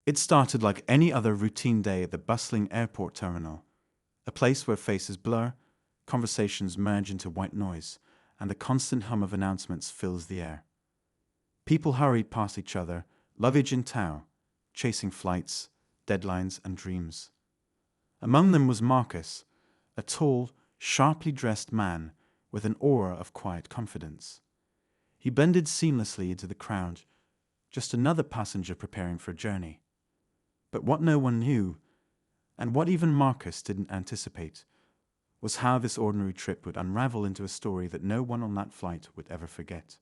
It started like any other routine day at the bustling airport terminal, a place where faces blur, conversations merge into white noise, and the constant hum of announcements fills the air. People hurried past each other, luggage in tow, chasing flights, deadlines, and dreams. Among them was Marcus, a tall, sharply dressed man with an aura of quiet confidence. He blended seamlessly into the crowd, just another passenger preparing for a journey. But what no one knew, and what even Marcus didn't anticipate, was how this ordinary trip would unravel into a story that no one on that flight would ever forget.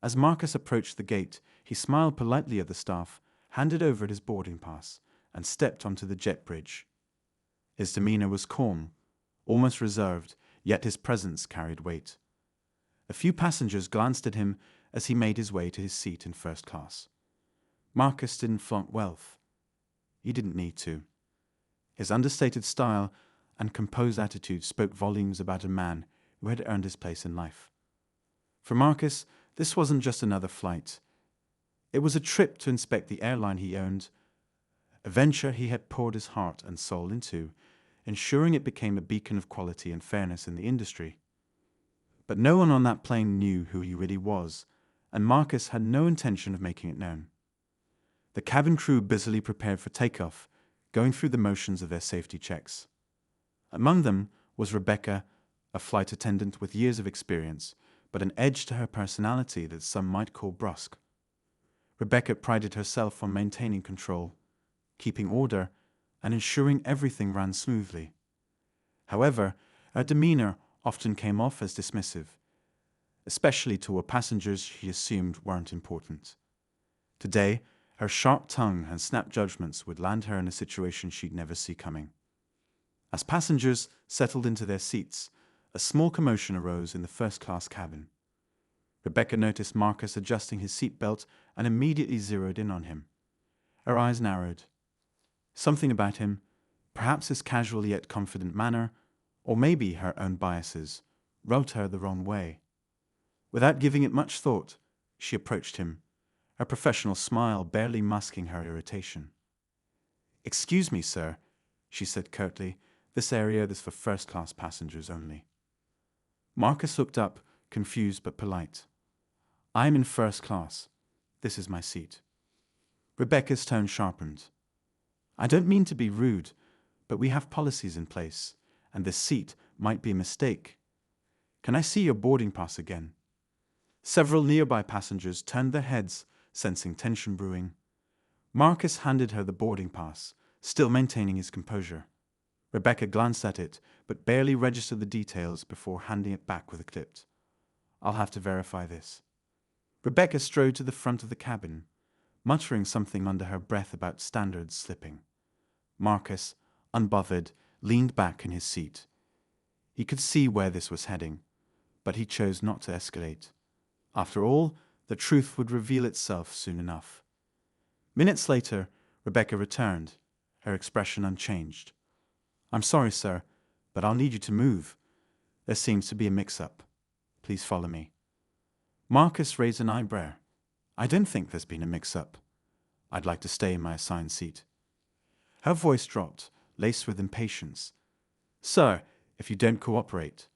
As Marcus approached the gate, he smiled politely at the staff, handed over his boarding pass, and stepped onto the jet bridge. His demeanor was calm, almost reserved, yet his presence carried weight. A few passengers glanced at him as he made his way to his seat in first class. Marcus didn't flaunt wealth. He didn't need to. His understated style and composed attitude spoke volumes about a man who had earned his place in life. For Marcus, this wasn't just another flight. It was a trip to inspect the airline he owned, a venture he had poured his heart and soul into, ensuring it became a beacon of quality and fairness in the industry. But no one on that plane knew who he really was, and Marcus had no intention of making it known. The cabin crew busily prepared for takeoff, going through the motions of their safety checks. Among them was Rebecca, a flight attendant with years of experience, but an edge to her personality that some might call brusque. Rebecca prided herself on maintaining control, keeping order, and ensuring everything ran smoothly. However, her demeanor often came off as dismissive, especially toward passengers she assumed weren't important. Today, her sharp tongue and snap judgments would land her in a situation she'd never see coming. As passengers settled into their seats, a small commotion arose in the first-class cabin. Rebecca noticed Marcus adjusting his seatbelt and immediately zeroed in on him. Her eyes narrowed. Something about him, perhaps his casual yet confident manner, or maybe her own biases, rubbed her the wrong way. Without giving it much thought, she approached him, her professional smile barely masking her irritation. "Excuse me, sir," she said curtly. "This area is for first-class passengers only." Marcus looked up, confused but polite. "I am in first class. This is my seat." Rebecca's tone sharpened. "I don't mean to be rude, but we have policies in place, and this seat might be a mistake. Can I see your boarding pass again?" Several nearby passengers turned their heads, sensing tension brewing. Marcus handed her the boarding pass, still maintaining his composure. Rebecca glanced at it, but barely registered the details before handing it back with a clip. "I'll have to verify this." Rebecca strode to the front of the cabin, muttering something under her breath about standards slipping. Marcus, unbothered, leaned back in his seat. He could see where this was heading, but he chose not to escalate. After all, the truth would reveal itself soon enough. Minutes later, Rebecca returned, her expression unchanged. "I'm sorry, sir, but I'll need you to move. There seems to be a mix-up. Please follow me." Marcus raised an eyebrow. "I don't think there's been a mix-up. I'd like to stay in my assigned seat." Her voice dropped, laced with impatience. "Sir, if you don't cooperate,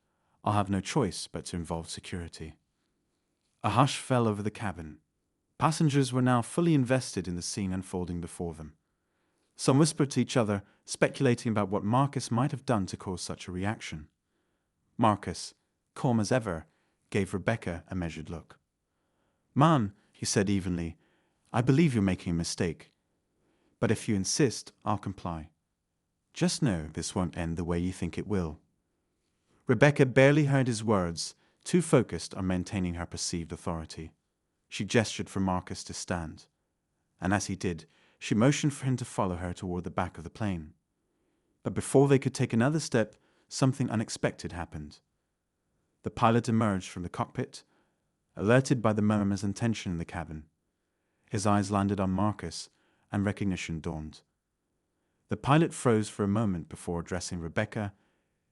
I'll have no choice but to involve security." A hush fell over the cabin. Passengers were now fully invested in the scene unfolding before them. Some whispered to each other, speculating about what Marcus might have done to cause such a reaction. Marcus, calm as ever, gave Rebecca a measured look. "Ma'am," he said evenly, "I believe you're making a mistake. But if you insist, I'll comply. Just know this won't end the way you think it will." Rebecca barely heard his words, too focused on maintaining her perceived authority. She gestured for Marcus to stand, and as he did, she motioned for him to follow her toward the back of the plane. But before they could take another step, something unexpected happened. The pilot emerged from the cockpit, alerted by the murmurs and tension in the cabin. His eyes landed on Marcus, and recognition dawned. The pilot froze for a moment before addressing Rebecca,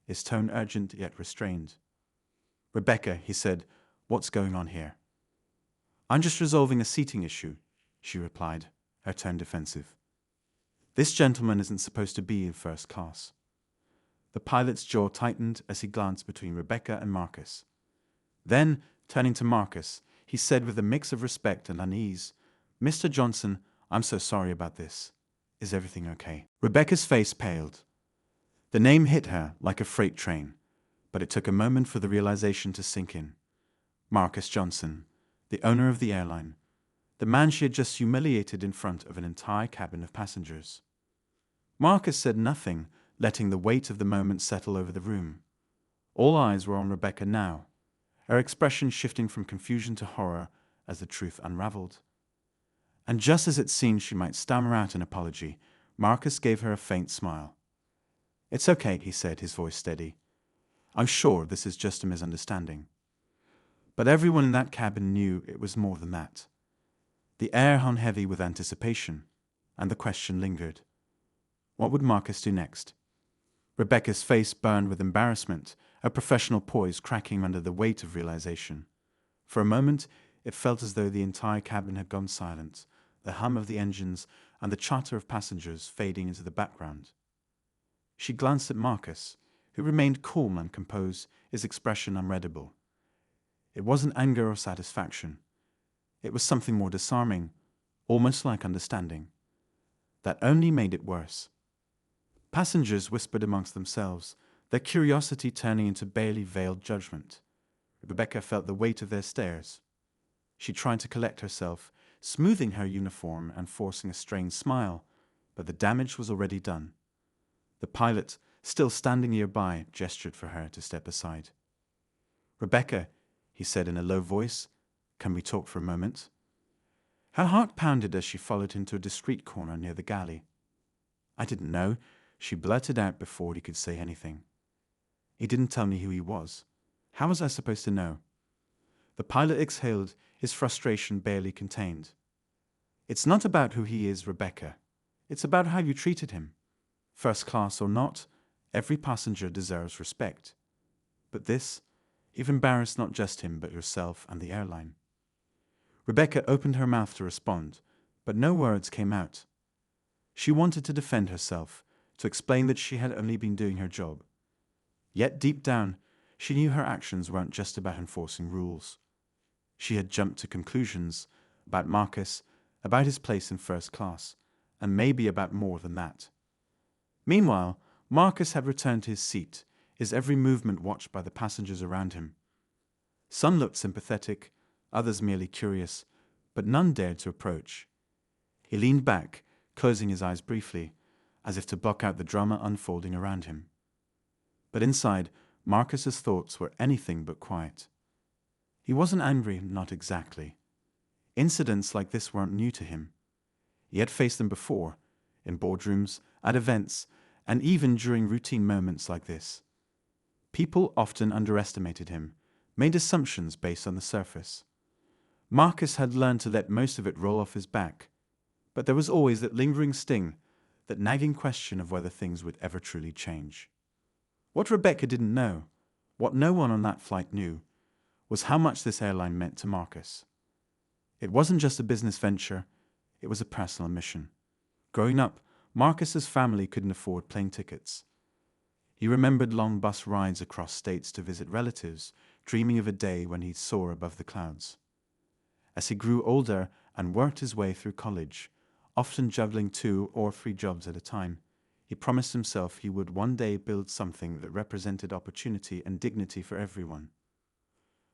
his tone urgent yet restrained. "Rebecca," he said, "what's going on here?" "I'm just resolving a seating issue," she replied, her tone defensive. This gentleman isn't supposed to be in first class. The pilot's jaw tightened as he glanced between Rebecca and Marcus. Then, turning to Marcus, he said with a mix of respect and unease, "Mr. Johnson, I'm so sorry about this. Is everything okay?" Rebecca's face paled. The name hit her like a freight train, but it took a moment for the realization to sink in. Marcus Johnson, the owner of the airline, the man she had just humiliated in front of an entire cabin of passengers. Marcus said nothing, letting the weight of the moment settle over the room. All eyes were on Rebecca now, her expression shifting from confusion to horror as the truth unraveled. And just as it seemed she might stammer out an apology, Marcus gave her a faint smile. "It's okay," he said, his voice steady. "I'm sure this is just a misunderstanding." But everyone in that cabin knew it was more than that. The air hung heavy with anticipation, and the question lingered. What would Marcus do next? Rebecca's face burned with embarrassment, her professional poise cracking under the weight of realization. For a moment, it felt as though the entire cabin had gone silent, the hum of the engines and the chatter of passengers fading into the background. She glanced at Marcus, who remained calm and composed, his expression unreadable. It wasn't anger or satisfaction. It was something more disarming, almost like understanding. That only made it worse. Passengers whispered amongst themselves, their curiosity turning into barely veiled judgment. Rebecca felt the weight of their stares. She tried to collect herself, smoothing her uniform and forcing a strained smile, but the damage was already done. The pilot, still standing nearby, gestured for her to step aside. "Rebecca," he said in a low voice, "can we talk for a moment?" Her heart pounded as she followed him to a discreet corner near the galley. "I didn't know," she blurted out before he could say anything. "He didn't tell me who he was. How was I supposed to know?" The pilot exhaled, his frustration barely contained. "It's not about who he is, Rebecca. It's about how you treated him. First class or not, every passenger deserves respect. But this, you've embarrassed not just him, but yourself and the airline." Rebecca opened her mouth to respond, but no words came out. She wanted to defend herself, to explain that she had only been doing her job. Yet deep down, she knew her actions weren't just about enforcing rules. She had jumped to conclusions about Marcus, about his place in first class, and maybe about more than that. Meanwhile, Marcus had returned to his seat, his every movement watched by the passengers around him. Some looked sympathetic, others merely curious, but none dared to approach. He leaned back, closing his eyes briefly, as if to block out the drama unfolding around him. But inside, Marcus's thoughts were anything but quiet. He wasn't angry, not exactly. Incidents like this weren't new to him. He had faced them before, in boardrooms, at events, and even during routine moments like this. People often underestimated him, made assumptions based on the surface. Marcus had learned to let most of it roll off his back, but there was always that lingering sting, that nagging question of whether things would ever truly change. What Rebecca didn't know, what no one on that flight knew, was how much this airline meant to Marcus. It wasn't just a business venture, it was a personal mission. Growing up, Marcus's family couldn't afford plane tickets. He remembered long bus rides across states to visit relatives, dreaming of a day when he'd soar above the clouds. As he grew older and worked his way through college, often juggling 2 or 3 jobs at a time, he promised himself he would one day build something that represented opportunity and dignity for everyone.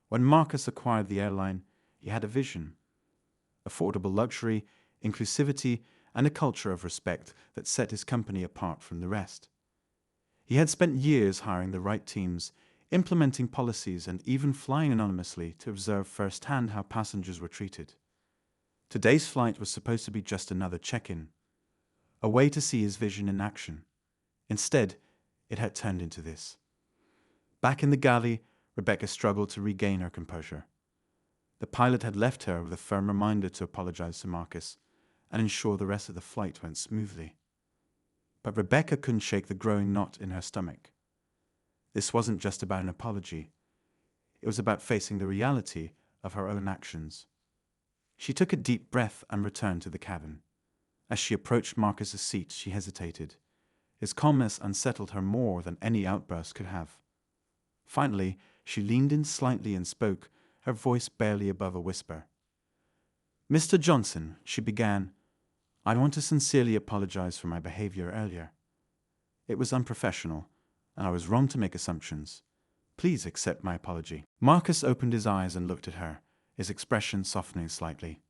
When Marcus acquired the airline, he had a vision. Affordable luxury, inclusivity, and a culture of respect that set his company apart from the rest. He had spent years hiring the right teams, implementing policies, and even flying anonymously to observe firsthand how passengers were treated. Today's flight was supposed to be just another check-in, a way to see his vision in action. Instead, it had turned into this. Back in the galley, Rebecca struggled to regain her composure. The pilot had left her with a firm reminder to apologize to Marcus and ensure the rest of the flight went smoothly. But Rebecca couldn't shake the growing knot in her stomach. This wasn't just about an apology. It was about facing the reality of her own actions. She took a deep breath and returned to the cabin. As she approached Marcus's seat, she hesitated. His calmness unsettled her more than any outburst could have. Finally, she leaned in slightly and spoke, her voice barely above a whisper. "Mr. Johnson," she began, "I want to sincerely apologize for my behavior earlier. It was unprofessional, and I was wrong to make assumptions. Please accept my apology." Marcus opened his eyes and looked at her, his expression softening slightly.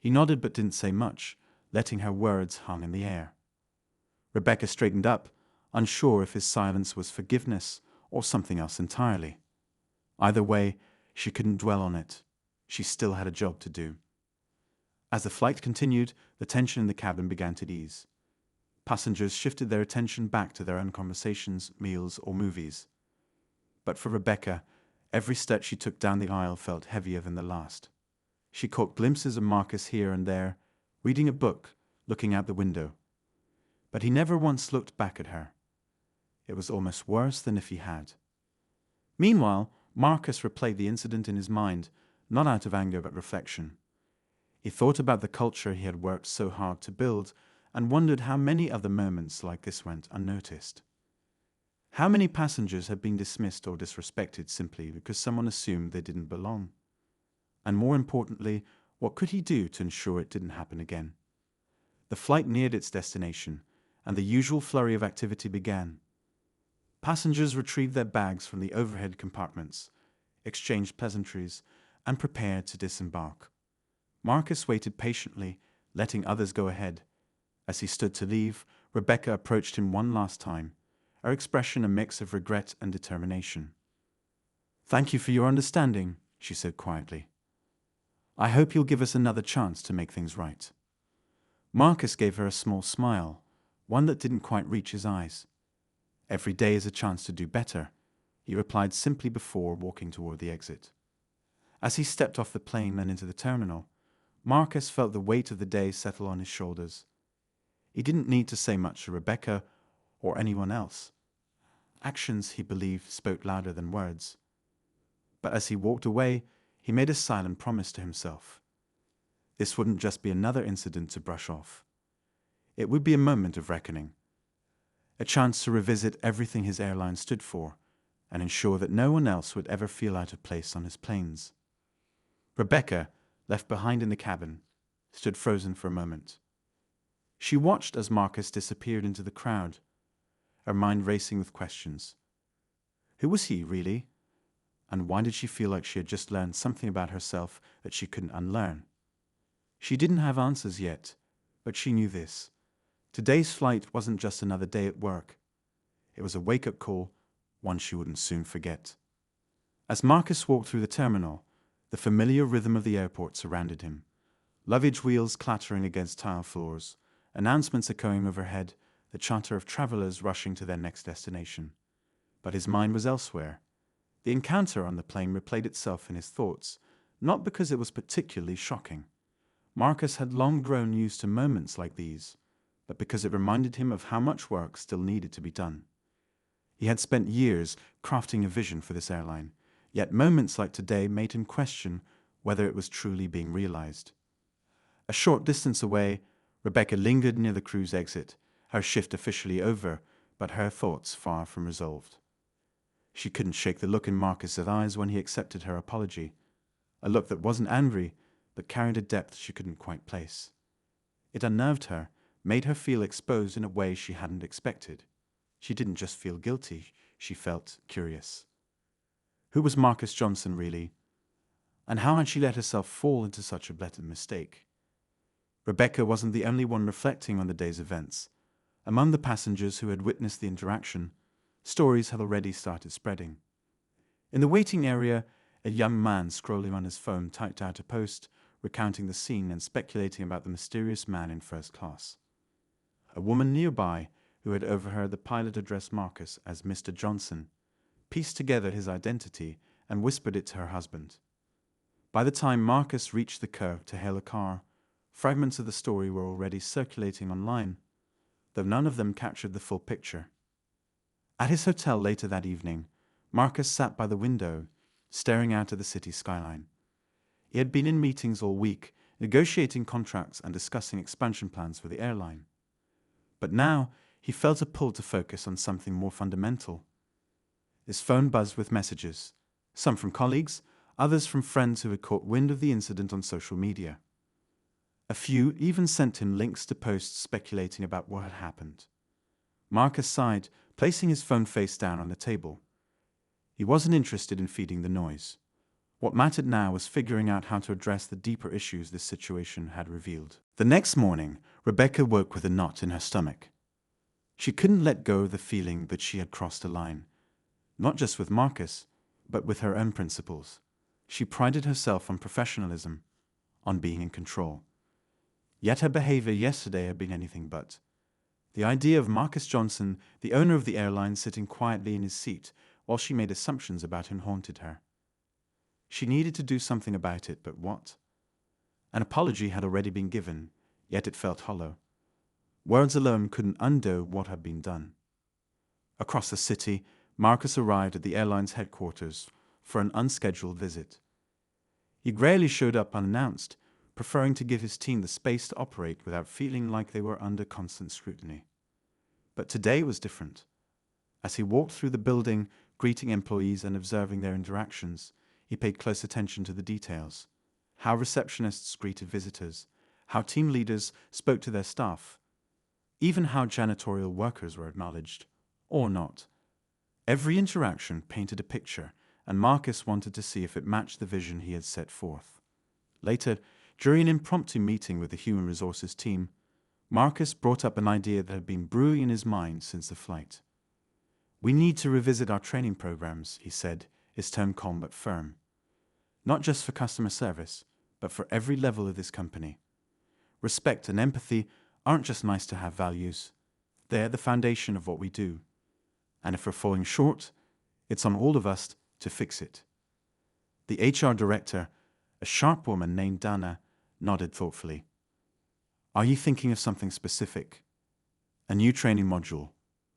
He nodded but didn't say much, letting her words hang in the air. Rebecca straightened up, unsure if his silence was forgiveness or something else entirely. Either way, she couldn't dwell on it. She still had a job to do. As the flight continued, the tension in the cabin began to ease. Passengers shifted their attention back to their own conversations, meals, or movies. But for Rebecca, every step she took down the aisle felt heavier than the last. She caught glimpses of Marcus here and there, reading a book, looking out the window. But he never once looked back at her. It was almost worse than if he had. Meanwhile, Marcus replayed the incident in his mind, not out of anger but reflection. He thought about the culture he had worked so hard to build and wondered how many other moments like this went unnoticed. How many passengers had been dismissed or disrespected simply because someone assumed they didn't belong? And more importantly, what could he do to ensure it didn't happen again? The flight neared its destination, and the usual flurry of activity began. Passengers retrieved their bags from the overhead compartments, exchanged pleasantries, and prepared to disembark. Marcus waited patiently, letting others go ahead. As he stood to leave, Rebecca approached him one last time, her expression a mix of regret and determination. "Thank you for your understanding," she said quietly. "I hope you'll give us another chance to make things right." Marcus gave her a small smile, one that didn't quite reach his eyes. "Every day is a chance to do better," he replied simply before walking toward the exit. As he stepped off the plane and into the terminal, Marcus felt the weight of the day settle on his shoulders. He didn't need to say much to Rebecca or anyone else. Actions, he believed, spoke louder than words. But as he walked away, he made a silent promise to himself. This wouldn't just be another incident to brush off. It would be a moment of reckoning, a chance to revisit everything his airline stood for and ensure that no one else would ever feel out of place on his planes. Rebecca, left behind in the cabin, stood frozen for a moment. She watched as Marcus disappeared into the crowd, her mind racing with questions. Who was he, really? And why did she feel like she had just learned something about herself that she couldn't unlearn? She didn't have answers yet, but she knew this. Today's flight wasn't just another day at work. It was a wake-up call, one she wouldn't soon forget. As Marcus walked through the terminal, the familiar rhythm of the airport surrounded him. Luggage wheels clattering against tile floors, announcements echoing overhead, the chatter of travelers rushing to their next destination. But his mind was elsewhere. The encounter on the plane replayed itself in his thoughts, not because it was particularly shocking. Marcus had long grown used to moments like these, but because it reminded him of how much work still needed to be done. He had spent years crafting a vision for this airline, yet moments like today made him question whether it was truly being realized. A short distance away, Rebecca lingered near the crew's exit, her shift officially over, but her thoughts far from resolved. She couldn't shake the look in Marcus's eyes when he accepted her apology, a look that wasn't angry, but carried a depth she couldn't quite place. It unnerved her, made her feel exposed in a way she hadn't expected. She didn't just feel guilty, she felt curious. Who was Marcus Johnson, really? And how had she let herself fall into such a blatant mistake? Rebecca wasn't the only one reflecting on the day's events. Among the passengers who had witnessed the interaction, stories had already started spreading. In the waiting area, a young man scrolling on his phone typed out a post recounting the scene and speculating about the mysterious man in first class. A woman nearby, who had overheard the pilot address Marcus as Mr. Johnson, pieced together his identity and whispered it to her husband. By the time Marcus reached the curb to hail a car, fragments of the story were already circulating online, though none of them captured the full picture. At his hotel later that evening, Marcus sat by the window, staring out at the city skyline. He had been in meetings all week, negotiating contracts and discussing expansion plans for the airline. But now, he felt a pull to focus on something more fundamental. His phone buzzed with messages, some from colleagues, others from friends who had caught wind of the incident on social media. A few even sent him links to posts speculating about what had happened. Marcus sighed, placing his phone face down on the table. He wasn't interested in feeding the noise. What mattered now was figuring out how to address the deeper issues this situation had revealed. The next morning, Rebecca woke with a knot in her stomach. She couldn't let go of the feeling that she had crossed a line, not just with Marcus, but with her own principles. She prided herself on professionalism, on being in control. Yet her behavior yesterday had been anything but. The idea of Marcus Johnson, the owner of the airline, sitting quietly in his seat while she made assumptions about him haunted her. She needed to do something about it, but what? An apology had already been given, yet it felt hollow. Words alone couldn't undo what had been done. Across the city, Marcus arrived at the airline's headquarters for an unscheduled visit. He rarely showed up unannounced, preferring to give his team the space to operate without feeling like they were under constant scrutiny. But today was different. As he walked through the building, greeting employees and observing their interactions, he paid close attention to the details. How receptionists greeted visitors, how team leaders spoke to their staff, even how janitorial workers were acknowledged, or not. Every interaction painted a picture, and Marcus wanted to see if it matched the vision he had set forth. Later, during an impromptu meeting with the human resources team, Marcus brought up an idea that had been brewing in his mind since the flight. "We need to revisit our training programs," he said, his tone calm but firm. "Not just for customer service, but for every level of this company. Respect and empathy aren't just nice-to-have values. They're the foundation of what we do. And if we're falling short, it's on all of us to fix it." The HR director, a sharp woman named Dana, nodded thoughtfully. "Are you thinking of something specific? A new training module?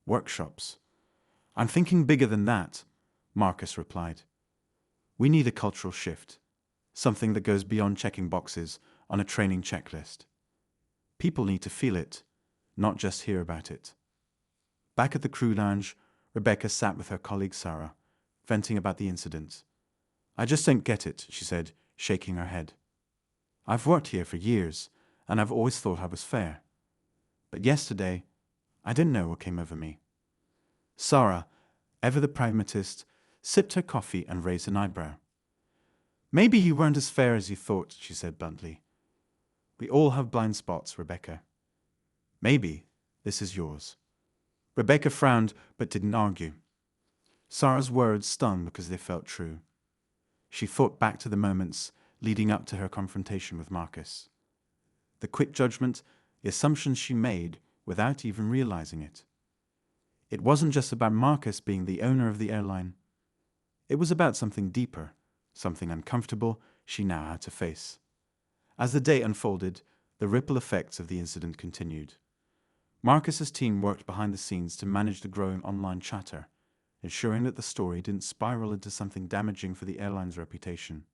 Workshops?" "I'm thinking bigger than that," Marcus replied. "We need a cultural shift, something that goes beyond checking boxes on a training checklist. People need to feel it, not just hear about it." Back at the crew lounge, Rebecca sat with her colleague Sarah, venting about the incident. "I just don't get it," she said, shaking her head. "I've worked here for years, and I've always thought I was fair. But yesterday, I didn't know what came over me." Sarah, ever the pragmatist, sipped her coffee and raised an eyebrow. "Maybe you weren't as fair as you thought," she said bluntly. "We all have blind spots, Rebecca. Maybe this is yours." Rebecca frowned but didn't argue. Sarah's words stung because they felt true. She thought back to the moments leading up to her confrontation with Marcus. The quick judgment, the assumptions she made without even realizing it. It wasn't just about Marcus being the owner of the airline. It was about something deeper, something uncomfortable she now had to face. As the day unfolded, the ripple effects of the incident continued. Marcus's team worked behind the scenes to manage the growing online chatter, ensuring that the story didn't spiral into something damaging for the airline's reputation.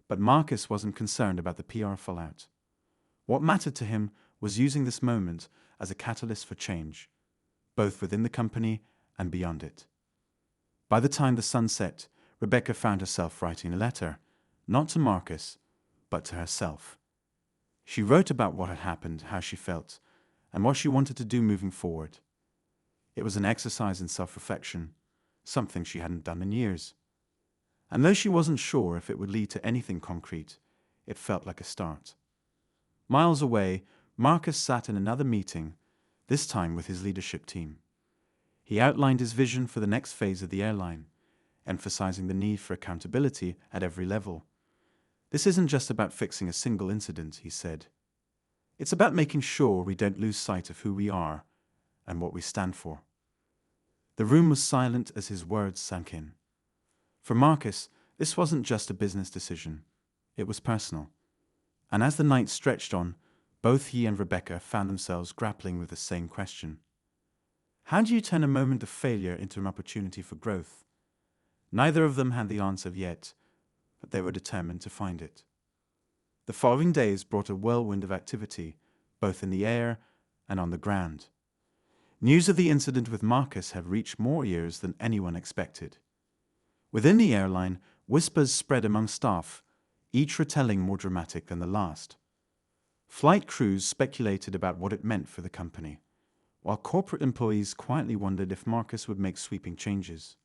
But Marcus wasn't concerned about the PR fallout. What mattered to him was using this moment as a catalyst for change, both within the company and beyond it. By the time the sun set, Rebecca found herself writing a letter, not to Marcus, but to herself. She wrote about what had happened, how she felt, and what she wanted to do moving forward. It was an exercise in self-reflection, something she hadn't done in years. And though she wasn't sure if it would lead to anything concrete, it felt like a start. Miles away, Marcus sat in another meeting, this time with his leadership team. He outlined his vision for the next phase of the airline, emphasizing the need for accountability at every level. "This isn't just about fixing a single incident," he said. "It's about making sure we don't lose sight of who we are and what we stand for." The room was silent as his words sank in. For Marcus, this wasn't just a business decision. It was personal. And as the night stretched on, both he and Rebecca found themselves grappling with the same question. How do you turn a moment of failure into an opportunity for growth? Neither of them had the answer yet, but they were determined to find it. The following days brought a whirlwind of activity, both in the air and on the ground. News of the incident with Marcus had reached more ears than anyone expected. Within the airline, whispers spread among staff, each retelling more dramatic than the last. Flight crews speculated about what it meant for the company, while corporate employees quietly wondered if Marcus would make sweeping changes.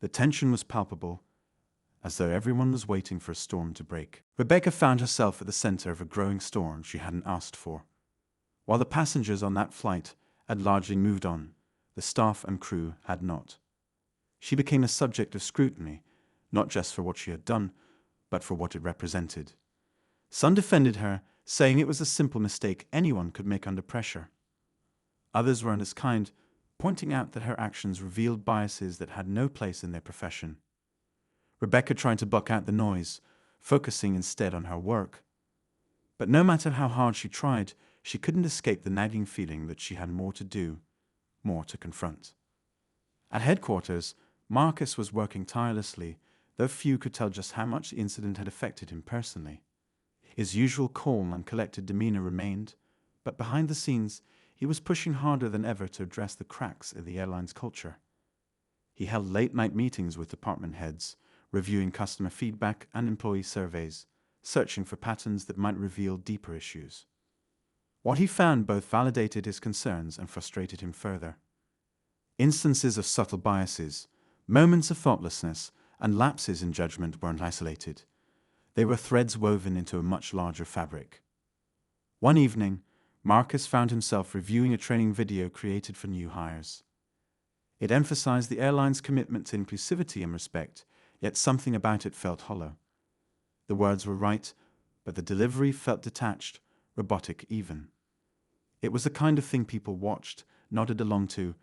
The tension was palpable, as though everyone was waiting for a storm to break. Rebecca found herself at the center of a growing storm she hadn't asked for. While the passengers on that flight had largely moved on, the staff and crew had not. She became a subject of scrutiny, not just for what she had done, but for what it represented. Some defended her, saying it was a simple mistake anyone could make under pressure. Others weren't as kind, pointing out that her actions revealed biases that had no place in their profession. Rebecca tried to block out the noise, focusing instead on her work. But no matter how hard she tried, she couldn't escape the nagging feeling that she had more to do, more to confront. At headquarters, Marcus was working tirelessly, though few could tell just how much the incident had affected him personally. His usual calm and collected demeanor remained, but behind the scenes, he was pushing harder than ever to address the cracks in the airline's culture. He held late-night meetings with department heads, reviewing customer feedback and employee surveys, searching for patterns that might reveal deeper issues. What he found both validated his concerns and frustrated him further. Instances of subtle biases, moments of thoughtlessness, and lapses in judgment weren't isolated. They were threads woven into a much larger fabric. One evening, Marcus found himself reviewing a training video created for new hires. It emphasized the airline's commitment to inclusivity and respect, yet something about it felt hollow. The words were right, but the delivery felt detached, robotic even. It was the kind of thing people watched, nodded along to,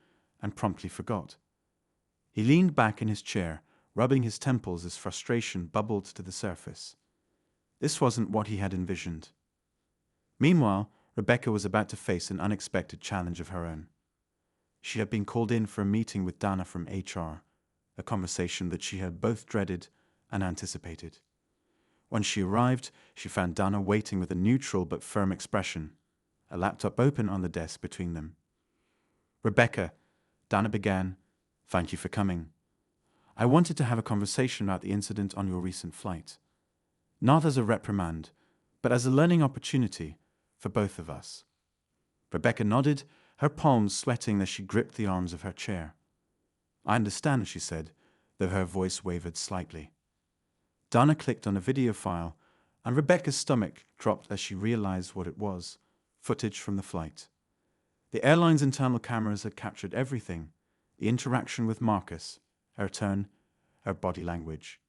and promptly forgot. He leaned back in his chair, rubbing his temples as frustration bubbled to the surface. This wasn't what he had envisioned. Meanwhile, Rebecca was about to face an unexpected challenge of her own. She had been called in for a meeting with Dana from HR, a conversation that she had both dreaded and anticipated. When she arrived, she found Dana waiting with a neutral but firm expression, a laptop open on the desk between them. "Rebecca," Dana began, "thank you for coming. I wanted to have a conversation about the incident on your recent flight. Not as a reprimand, but as a learning opportunity for both of us." Rebecca nodded, her palms sweating as she gripped the arms of her chair. "I understand," she said, though her voice wavered slightly. Dana clicked on a video file, and Rebecca's stomach dropped as she realized what it was: footage from the flight. The airline's internal cameras had captured everything: the interaction with Marcus, her tone, her body language.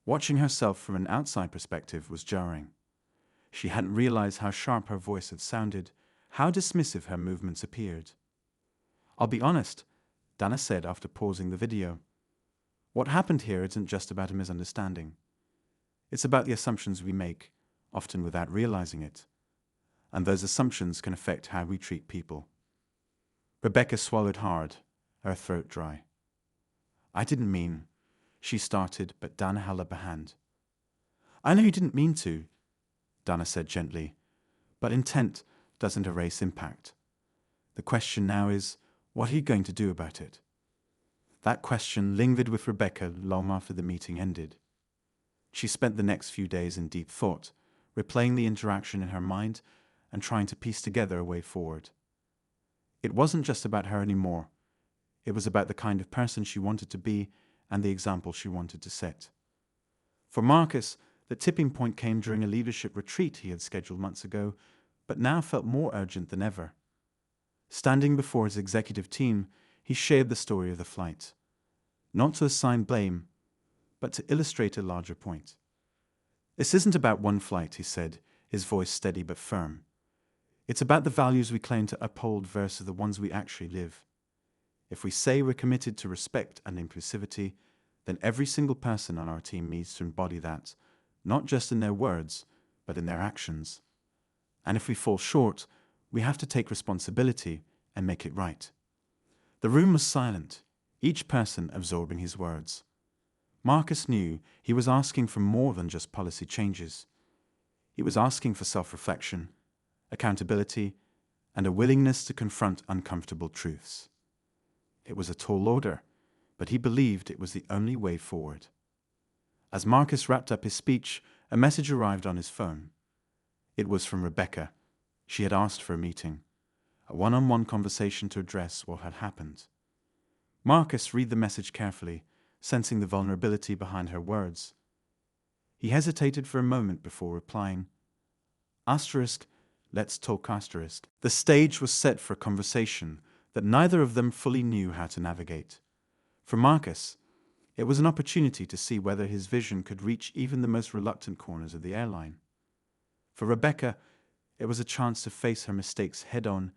Watching herself from an outside perspective was jarring. She hadn't realized how sharp her voice had sounded, how dismissive her movements appeared. "I'll be honest," Dana said after pausing the video. "What happened here isn't just about a misunderstanding. It's about the assumptions we make, often without realizing it. And those assumptions can affect how we treat people." Rebecca swallowed hard, her throat dry. "I didn't mean," she started, but Dana held up a hand. "I know you didn't mean to," Dana said gently, "but intent doesn't erase impact. The question now is, what are you going to do about it?" That question lingered with Rebecca long after the meeting ended. She spent the next few days in deep thought, replaying the interaction in her mind and trying to piece together a way forward. It wasn't just about her anymore. It was about the kind of person she wanted to be and the example she wanted to set. For Marcus, the tipping point came during a leadership retreat he had scheduled months ago, but now felt more urgent than ever. Standing before his executive team, he shared the story of the flight. Not to assign blame, but to illustrate a larger point. "This isn't about one flight," he said, his voice steady but firm. "It's about the values we claim to uphold versus the ones we actually live. If we say we're committed to respect and inclusivity, then every single person on our team needs to embody that, not just in their words, but in their actions. And if we fall short, we have to take responsibility and make it right." The room was silent, each person absorbing his words. Marcus knew he was asking for more than just policy changes. He was asking for self-reflection, accountability, and a willingness to confront uncomfortable truths. It was a tall order, but he believed it was the only way forward. As Marcus wrapped up his speech, a message arrived on his phone. It was from Rebecca. She had asked for a meeting, a one-on-one conversation to address what had happened. Marcus read the message carefully, sensing the vulnerability behind her words. He hesitated for a moment before replying. Let's talk. The stage was set for a conversation that neither of them fully knew how to navigate. For Marcus, it was an opportunity to see whether his vision could reach even the most reluctant corners of the airline. For Rebecca, it was a chance to face her mistakes head-on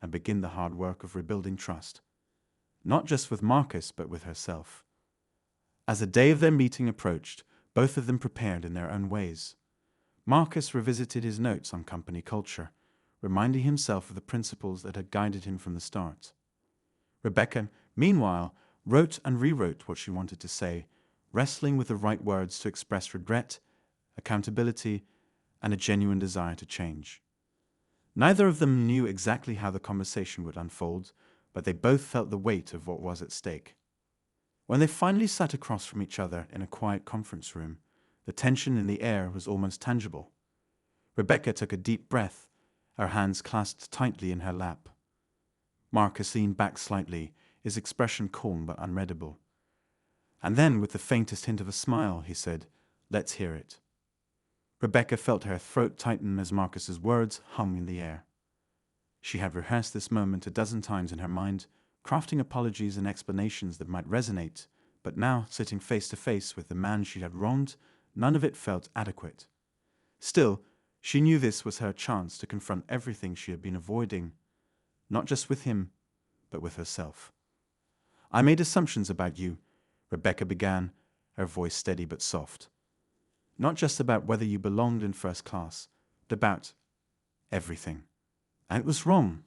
and begin the hard work of rebuilding trust, not just with Marcus but with herself. As the day of their meeting approached, both of them prepared in their own ways. Marcus revisited his notes on company culture, reminding himself of the principles that had guided him from the start. Rebecca, meanwhile, wrote and rewrote what she wanted to say, wrestling with the right words to express regret, accountability, and a genuine desire to change. Neither of them knew exactly how the conversation would unfold, but they both felt the weight of what was at stake. When they finally sat across from each other in a quiet conference room, the tension in the air was almost tangible. Rebecca took a deep breath, her hands clasped tightly in her lap. Marcus leaned back slightly, his expression calm but unreadable. And then, with the faintest hint of a smile, he said, "Let's hear it." Rebecca felt her throat tighten as Marcus's words hung in the air. She had rehearsed this moment a dozen times in her mind, crafting apologies and explanations that might resonate, but now, sitting face to face with the man she had wronged, none of it felt adequate. Still, she knew this was her chance to confront everything she had been avoiding, not just with him, but with herself. "I made assumptions about you," Rebecca began, her voice steady but soft. "Not just about whether you belonged in first class, but about everything. And it was wrong.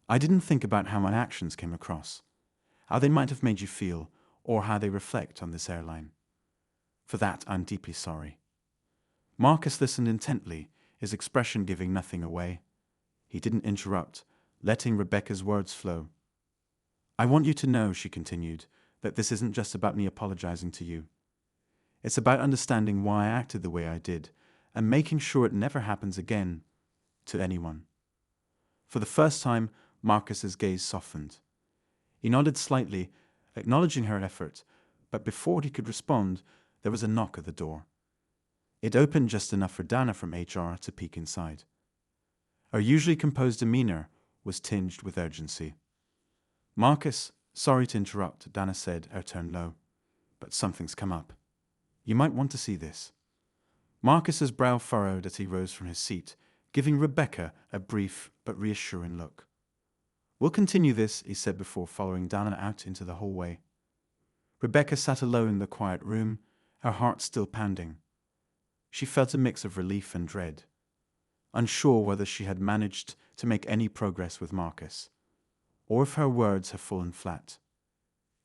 I didn't think about how my actions came across, how they might have made you feel, or how they reflect on this airline. For that, I'm deeply sorry." Marcus listened intently, his expression giving nothing away. He didn't interrupt, letting Rebecca's words flow. "I want you to know," she continued, "that this isn't just about me apologizing to you. It's about understanding why I acted the way I did, and making sure it never happens again to anyone." For the first time, Marcus's gaze softened. He nodded slightly, acknowledging her effort, but before he could respond, there was a knock at the door. It opened just enough for Dana from HR to peek inside. Her usually composed demeanor was tinged with urgency. "Marcus, sorry to interrupt," Dana said, her tone low, "but something's come up. You might want to see this." Marcus's brow furrowed as he rose from his seat, giving Rebecca a brief but reassuring look. "We'll continue this," he said before following Dana out into the hallway. Rebecca sat alone in the quiet room, her heart still pounding. She felt a mix of relief and dread, unsure whether she had managed to make any progress with Marcus, or if her words had fallen flat.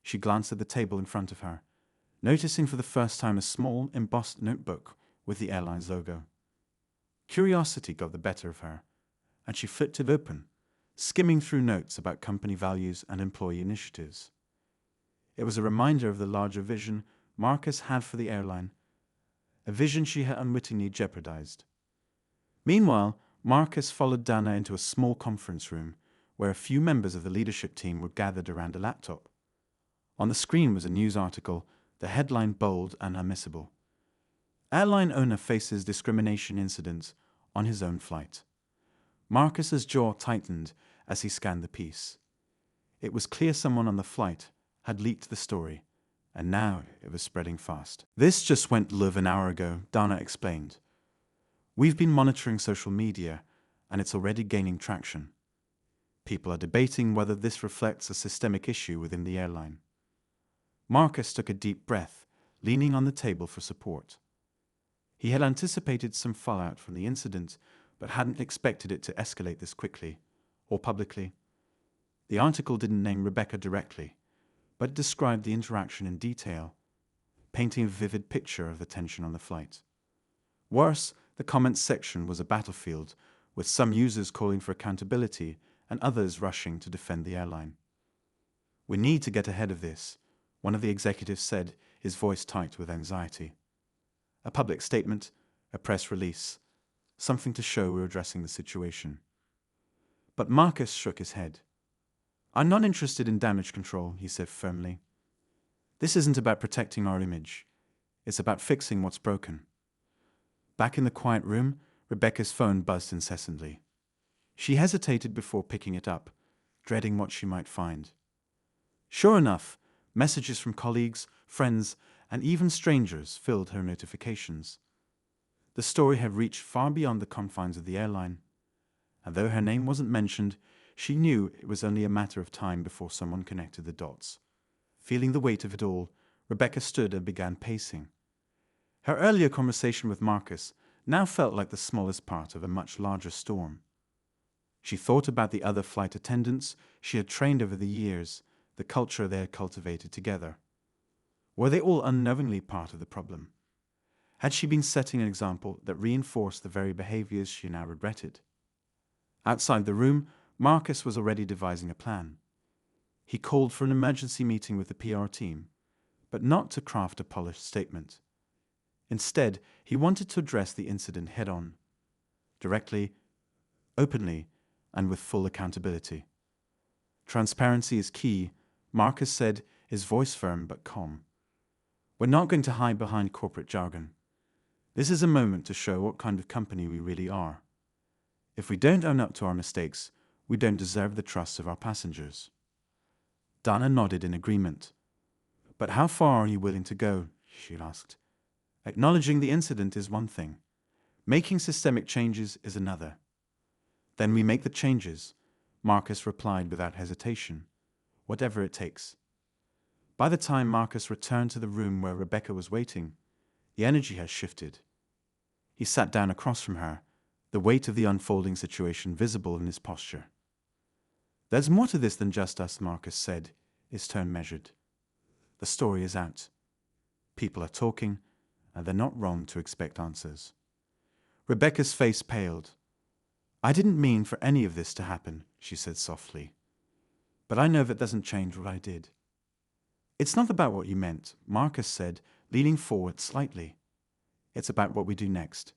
She glanced at the table in front of her, noticing for the first time a small, embossed notebook with the airline's logo. Curiosity got the better of her, and she flipped it open, skimming through notes about company values and employee initiatives. It was a reminder of the larger vision Marcus had for the airline, a vision she had unwittingly jeopardized. Meanwhile, Marcus followed Dana into a small conference room where a few members of the leadership team were gathered around a laptop. On the screen was a news article, the headline bold and unmissable. "Airline owner faces discrimination incident on his own flight." Marcus's jaw tightened as he scanned the piece. It was clear someone on the flight had leaked the story, and now it was spreading fast. "This just went live an hour ago," Dana explained. "We've been monitoring social media, and it's already gaining traction. People are debating whether this reflects a systemic issue within the airline." Marcus took a deep breath, leaning on the table for support. He had anticipated some fallout from the incident, but hadn't expected it to escalate this quickly, or publicly. The article didn't name Rebecca directly, but it described the interaction in detail, painting a vivid picture of the tension on the flight. Worse, The comments section was a battlefield, with some users calling for accountability and others rushing to defend the airline. "We need to get ahead of this," one of the executives said, his voice tight with anxiety. A public statement, a press release, something to show we were addressing the situation. But Marcus shook his head. "I'm not interested in damage control," he said firmly. "This isn't about protecting our image. It's about fixing what's broken." Back in the quiet room, Rebecca's phone buzzed incessantly. She hesitated before picking it up, dreading what she might find. Sure enough, messages from colleagues, friends, and even strangers filled her notifications. The story had reached far beyond the confines of the airline, and though her name wasn't mentioned, she knew it was only a matter of time before someone connected the dots. Feeling the weight of it all, Rebecca stood and began pacing. Her earlier conversation with Marcus now felt like the smallest part of a much larger storm. She thought about the other flight attendants she had trained over the years, the culture they had cultivated together. Were they all unknowingly part of the problem? Had she been setting an example that reinforced the very behaviors she now regretted? Outside the room, Marcus was already devising a plan. He called for an emergency meeting with the PR team, but not to craft a polished statement. Instead, he wanted to address the incident head-on, directly, openly, and with full accountability. "Transparency is key," Marcus said, his voice firm but calm. "We're not going to hide behind corporate jargon. This is a moment to show what kind of company we really are. If we don't own up to our mistakes, we don't deserve the trust of our passengers." Dana nodded in agreement. "But how far are you willing to go?" she asked. "Acknowledging the incident is one thing. Making systemic changes is another." "Then we make the changes," Marcus replied without hesitation. "Whatever it takes." By the time Marcus returned to the room where Rebecca was waiting, the energy had shifted. He sat down across from her, the weight of the unfolding situation visible in his posture. "There's more to this than just us," Marcus said, his tone measured. "The story is out. People are talking, and they're not wrong to expect answers." Rebecca's face paled. "I didn't mean for any of this to happen," she said softly. "But I know that doesn't change what I did." "It's not about what you meant," Marcus said, leaning forward slightly. "It's about what we do next.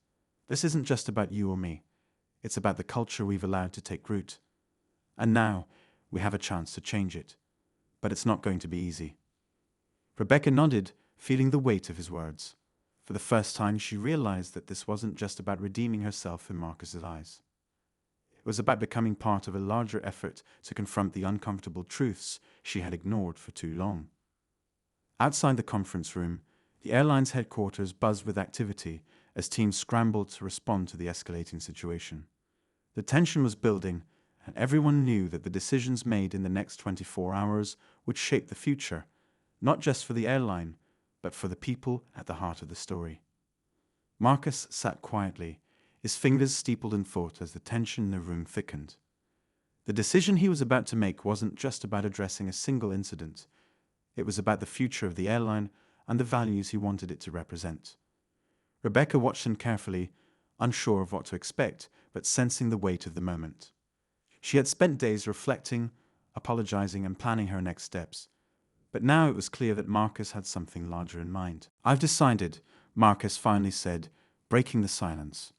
This isn't just about you or me. It's about the culture we've allowed to take root. And now we have a chance to change it. But it's not going to be easy." Rebecca nodded, feeling the weight of his words. For the first time, she realized that this wasn't just about redeeming herself in Marcus's eyes. It was about becoming part of a larger effort to confront the uncomfortable truths she had ignored for too long. Outside the conference room, the airline's headquarters buzzed with activity as teams scrambled to respond to the escalating situation. The tension was building, and everyone knew that the decisions made in the next 24 hours would shape the future, not just for the airline, but for the people at the heart of the story. Marcus sat quietly, his fingers steepled in thought as the tension in the room thickened. The decision he was about to make wasn't just about addressing a single incident. It was about the future of the airline and the values he wanted it to represent. Rebecca watched him carefully, unsure of what to expect, but sensing the weight of the moment. She had spent days reflecting, apologizing, and planning her next steps. But now it was clear that Marcus had something larger in mind. "I've decided," Marcus finally said, breaking the silence.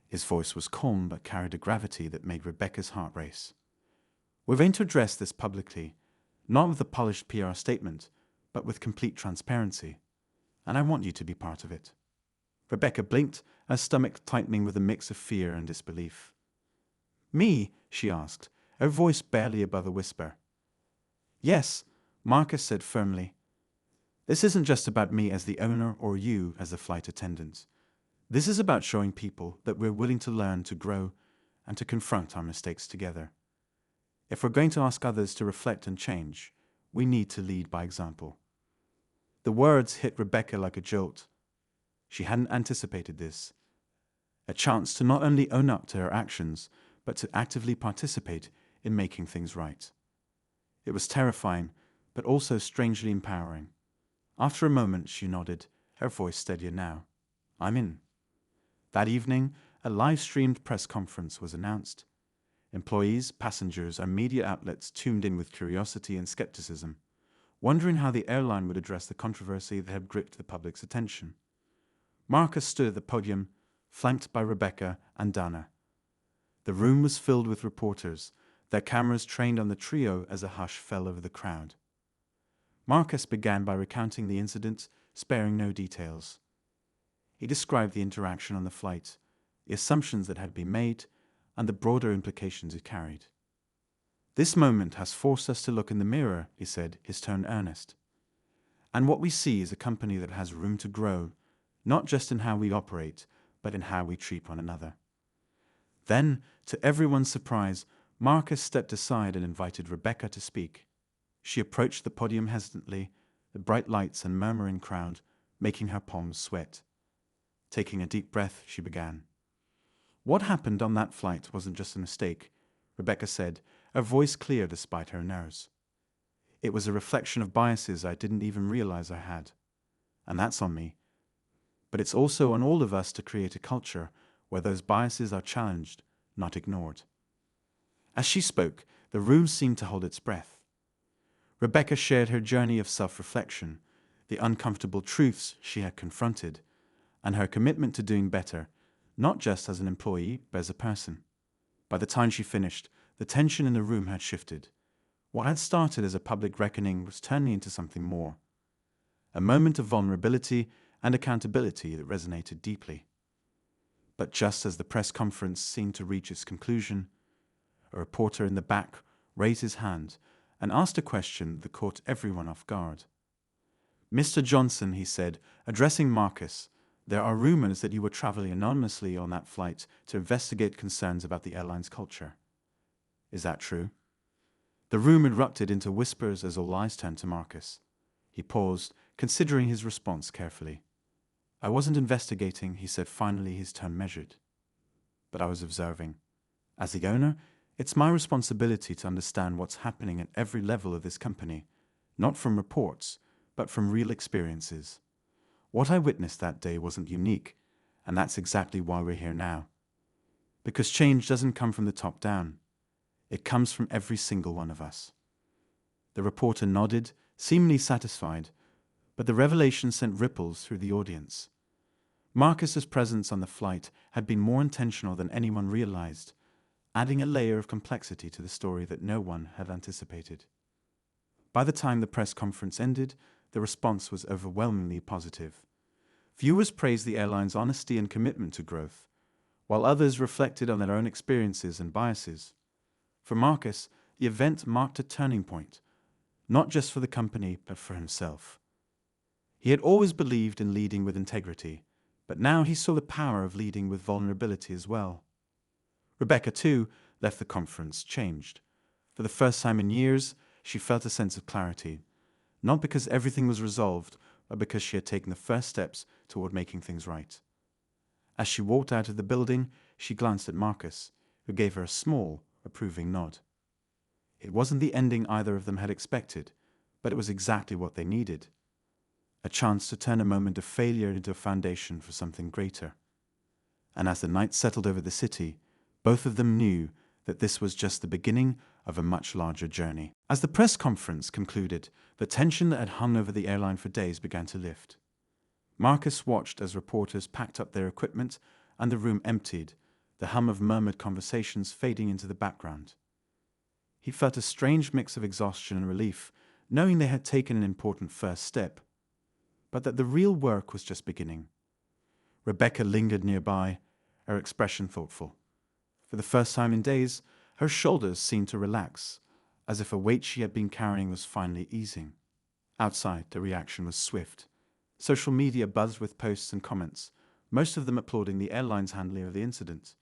His voice was calm but carried a gravity that made Rebecca's heart race. "We're going to address this publicly, not with a polished PR statement, but with complete transparency. And I want you to be part of it." Rebecca blinked, her stomach tightening with a mix of fear and disbelief. "Me?" she asked, her voice barely above a whisper. "Yes," Marcus said firmly. "This isn't just about me as the owner or you as the flight attendant. This is about showing people that we're willing to learn, to grow, and to confront our mistakes together. If we're going to ask others to reflect and change, we need to lead by example." The words hit Rebecca like a jolt. She hadn't anticipated this. A chance to not only own up to her actions, but to actively participate in making things right. It was terrifying, but also strangely empowering. After a moment, she nodded, her voice steadier now. "I'm in." That evening, a live-streamed press conference was announced. Employees, passengers, and media outlets tuned in with curiosity and skepticism, wondering how the airline would address the controversy that had gripped the public's attention. Marcus stood at the podium, flanked by Rebecca and Dana. The room was filled with reporters, their cameras trained on the trio as a hush fell over the crowd. Marcus began by recounting the incident, sparing no details. He described the interaction on the flight, the assumptions that had been made, and the broader implications it carried. "This moment has forced us to look in the mirror," he said, his tone earnest. "And what we see is a company that has room to grow, not just in how we operate, but in how we treat one another." Then, to everyone's surprise, Marcus stepped aside and invited Rebecca to speak. She approached the podium hesitantly, the bright lights and murmuring crowd making her palms sweat. Taking a deep breath, she began. "What happened on that flight wasn't just a mistake," Rebecca said, her voice clear despite her nerves. "It was a reflection of biases I didn't even realize I had. And that's on me. But it's also on all of us to create a culture where those biases are challenged, not ignored." As she spoke, the room seemed to hold its breath. Rebecca shared her journey of self-reflection, the uncomfortable truths she had confronted, and her commitment to doing better, not just as an employee, but as a person. By the time she finished, the tension in the room had shifted. What had started as a public reckoning was turning into something more. A moment of vulnerability and accountability that resonated deeply. But just as the press conference seemed to reach its conclusion, a reporter in the back raised his hand and asked a question that caught everyone off guard. "Mr. Johnson," he said, addressing Marcus, "there are rumors that you were traveling anonymously on that flight to investigate concerns about the airline's culture. Is that true?" The room erupted into whispers as all eyes turned to Marcus. He paused, considering his response carefully. "I wasn't investigating," he said, finally, his tone measured. "But I was observing. As the owner, it's my responsibility to understand what's happening at every level of this company, not from reports, but from real experiences. What I witnessed that day wasn't unique, and that's exactly why we're here now. Because change doesn't come from the top down. It comes from every single one of us." The reporter nodded, seemingly satisfied, but the revelation sent ripples through the audience. Marcus's presence on the flight had been more intentional than anyone realized, adding a layer of complexity to the story that no one had anticipated. By the time the press conference ended, the response was overwhelmingly positive. Viewers praised the airline's honesty and commitment to growth, while others reflected on their own experiences and biases. For Marcus, the event marked a turning point, not just for the company, but for himself. He had always believed in leading with integrity, but now he saw the power of leading with vulnerability as well. Rebecca, too, left the conference changed. For the first time in years, she felt a sense of clarity, not because everything was resolved, but because she had taken the first steps toward making things right. As she walked out of the building, she glanced at Marcus, who gave her a small, approving nod. It wasn't the ending either of them had expected, but it was exactly what they needed. A chance to turn a moment of failure into a foundation for something greater. And as the night settled over the city, both of them knew that this was just the beginning of a much larger journey. As the press conference concluded, the tension that had hung over the airline for days began to lift. Marcus watched as reporters packed up their equipment and the room emptied, the hum of murmured conversations fading into the background. He felt a strange mix of exhaustion and relief, knowing they had taken an important first step, but that the real work was just beginning. Rebecca lingered nearby, her expression thoughtful. For the first time in days, her shoulders seemed to relax, as if a weight she had been carrying was finally easing. Outside, the reaction was swift. Social media buzzed with posts and comments, most of them applauding the airline's handling of the incident.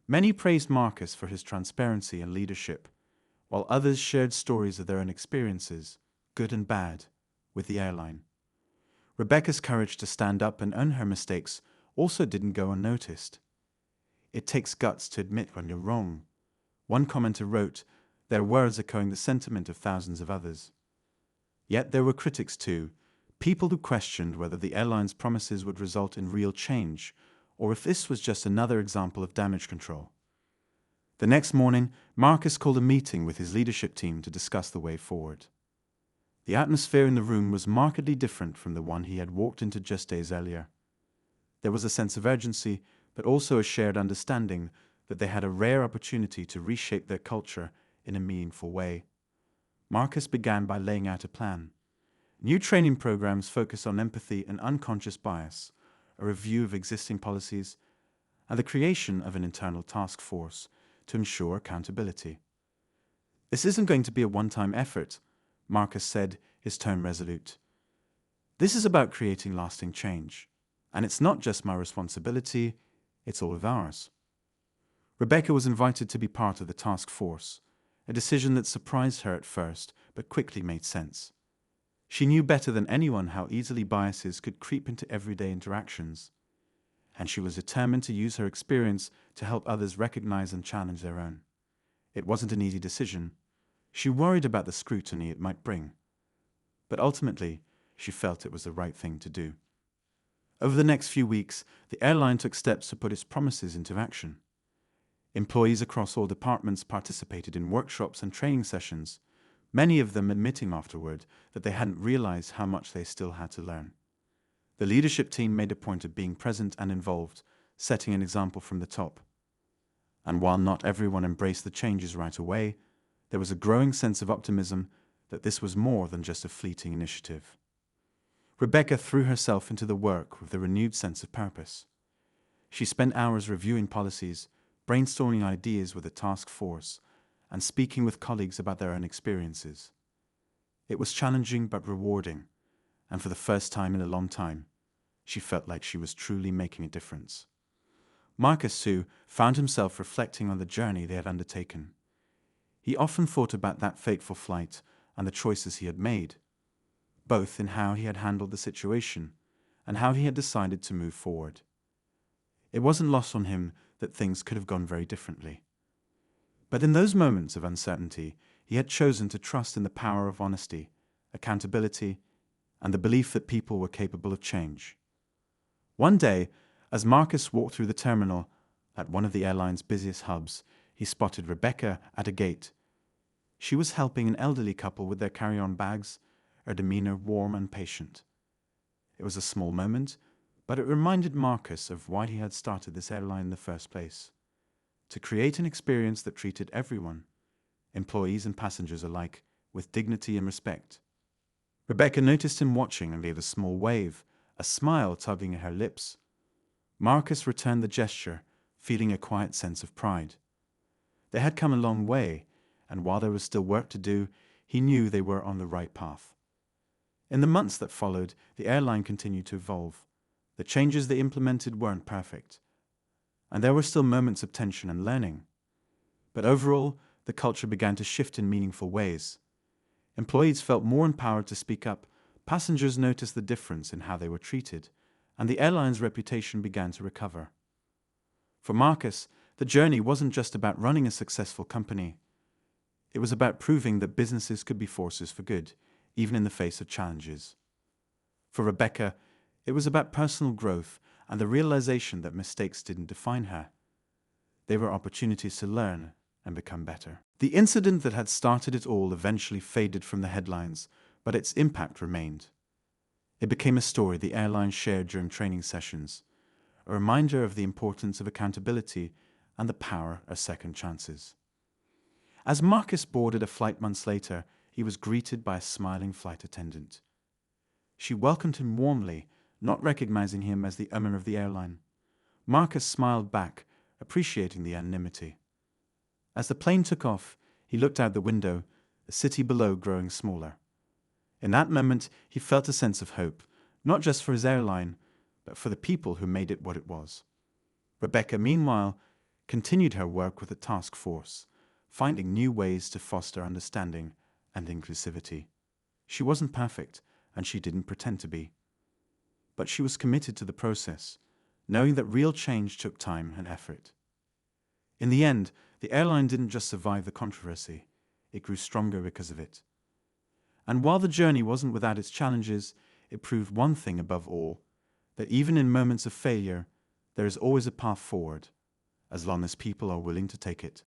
Many praised Marcus for his transparency and leadership, while others shared stories of their own experiences, good and bad, with the airline. Rebecca's courage to stand up and own her mistakes also didn't go unnoticed. "It takes guts to admit when you're wrong," one commenter wrote, their words echoing the sentiment of thousands of others. Yet there were critics too, people who questioned whether the airline's promises would result in real change, or if this was just another example of damage control. The next morning, Marcus called a meeting with his leadership team to discuss the way forward. The atmosphere in the room was markedly different from the one he had walked into just days earlier. There was a sense of urgency, but also a shared understanding that they had a rare opportunity to reshape their culture in a meaningful way. Marcus began by laying out a plan. New training programs focus on empathy and unconscious bias, a review of existing policies, and the creation of an internal task force to ensure accountability. This isn't going to be a one-time effort, Marcus said, his tone resolute. This is about creating lasting change, and it's not just my responsibility, it's all of ours. Rebecca was invited to be part of the task force, a decision that surprised her at first but quickly made sense. She knew better than anyone how easily biases could creep into everyday interactions, and she was determined to use her experience to help others recognize and challenge their own. It wasn't an easy decision. She worried about the scrutiny it might bring, but ultimately, she felt it was the right thing to do. Over the next few weeks, the airline took steps to put its promises into action. Employees across all departments participated in workshops and training sessions, many of them admitting afterward that they hadn't realized how much they still had to learn. The leadership team made a point of being present and involved, setting an example from the top. And while not everyone embraced the changes right away, there was a growing sense of optimism that this was more than just a fleeting initiative. Rebecca threw herself into the work with a renewed sense of purpose. She spent hours reviewing policies, brainstorming ideas with a task force, and speaking with colleagues about their own experiences. It was challenging but rewarding, and for the first time in a long time, she felt like she was truly making a difference. Marcus, too, found himself reflecting on the journey they had undertaken. He often thought about that fateful flight and the choices he had made, both in how he had handled the situation and how he had decided to move forward. It wasn't lost on him that things could have gone very differently. But in those moments of uncertainty, he had chosen to trust in the power of honesty, accountability, and the belief that people were capable of change. One day, as Marcus walked through the terminal at one of the airline's busiest hubs, he spotted Rebecca at a gate. She was helping an elderly couple with their carry-on bags, her demeanor warm and patient. It was a small moment, but it reminded Marcus of why he had started this airline in the first place: to create an experience that treated everyone, employees and passengers alike, with dignity and respect. Rebecca noticed him watching and gave a small wave, a smile tugging at her lips. Marcus returned the gesture, feeling a quiet sense of pride. They had come a long way, and while there was still work to do, he knew they were on the right path. In the months that followed, the airline continued to evolve. The changes they implemented weren't perfect, and there were still moments of tension and learning. But overall, the culture began to shift in meaningful ways. Employees felt more empowered to speak up, passengers noticed the difference in how they were treated, and the airline's reputation began to recover. For Marcus, the journey wasn't just about running a successful company. It was about proving that businesses could be forces for good, even in the face of challenges. For Rebecca, it was about personal growth and the realization that mistakes didn't define her. They were opportunities to learn and become better. The incident that had started it all eventually faded from the headlines, but its impact remained. It became a story the airline shared during training sessions, a reminder of the importance of accountability and the power of second chances. As Marcus boarded a flight months later, he was greeted by a smiling flight attendant. She welcomed him warmly, not recognizing him as the owner of the airline. Marcus smiled back, appreciating the anonymity. As the plane took off, he looked out the window, the city below growing smaller. In that moment, he felt a sense of hope, not just for his airline, but for the people who made it what it was. Rebecca, meanwhile, continued her work with the task force, finding new ways to foster understanding and inclusivity. She wasn't perfect, and she didn't pretend to be. But she was committed to the process, knowing that real change took time and effort. In the end, the airline didn't just survive the controversy, it grew stronger because of it. And while the journey wasn't without its challenges, it proved one thing above all, that even in moments of failure, There is always a path forward, as long as people are willing to take it.